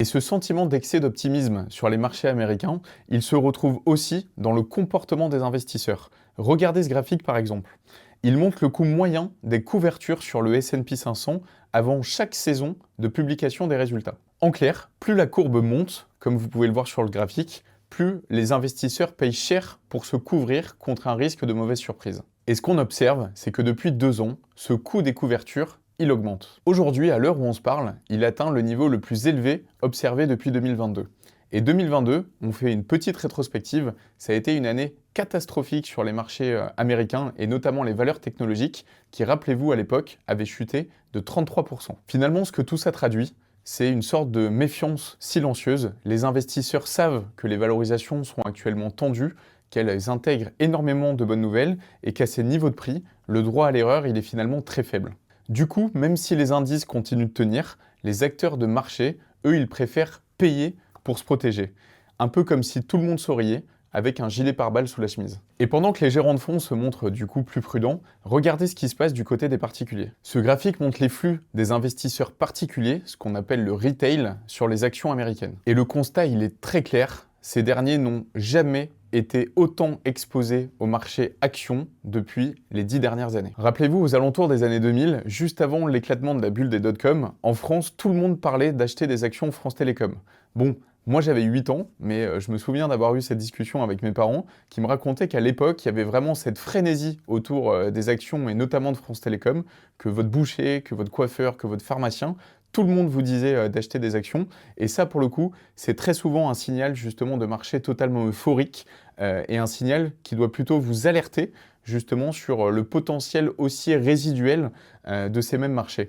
Et ce sentiment d'excès d'optimisme sur les marchés américains, il se retrouve aussi dans le comportement des investisseurs. Regardez ce graphique par exemple. Il montre le coût moyen des couvertures sur le S&P 500 avant chaque saison de publication des résultats. En clair, plus la courbe monte, comme vous pouvez le voir sur le graphique, plus les investisseurs payent cher pour se couvrir contre un risque de mauvaise surprise. Et ce qu'on observe, c'est que depuis 2 ans, ce coût des couvertures, il augmente. Aujourd'hui, à l'heure où on se parle, il atteint le niveau le plus élevé observé depuis 2022. Et 2022, on fait une petite rétrospective, ça a été une année catastrophique sur les marchés américains et notamment les valeurs technologiques qui, rappelez-vous, à l'époque, avaient chuté de 33%. Finalement, ce que tout ça traduit, c'est une sorte de méfiance silencieuse. Les investisseurs savent que les valorisations sont actuellement tendues, qu'elles intègrent énormément de bonnes nouvelles et qu'à ces niveaux de prix, le droit à l'erreur, il est finalement très faible. Du coup, même si les indices continuent de tenir, les acteurs de marché, eux, ils préfèrent payer pour se protéger. Un peu comme si tout le monde souriait avec un gilet pare-balles sous la chemise. Et pendant que les gérants de fonds se montrent du coup plus prudents, regardez ce qui se passe du côté des particuliers. Ce graphique montre les flux des investisseurs particuliers, ce qu'on appelle le retail, sur les actions américaines. Et le constat, il est très clair, ces derniers n'ont jamais été autant exposés au marché actions depuis les 10 dernières années. Rappelez-vous, aux alentours des années 2000, juste avant l'éclatement de la bulle des dot-com, en France, tout le monde parlait d'acheter des actions France Télécom. Bon, moi j'avais 8 ans, mais je me souviens d'avoir eu cette discussion avec mes parents qui me racontaient qu'à l'époque, il y avait vraiment cette frénésie autour des actions et notamment de France Télécom, que votre boucher, que votre coiffeur, que votre pharmacien, tout le monde vous disait d'acheter des actions. Et ça, pour le coup, c'est très souvent un signal justement de marché totalement euphorique et un signal qui doit plutôt vous alerter justement sur le potentiel haussier résiduel de ces mêmes marchés.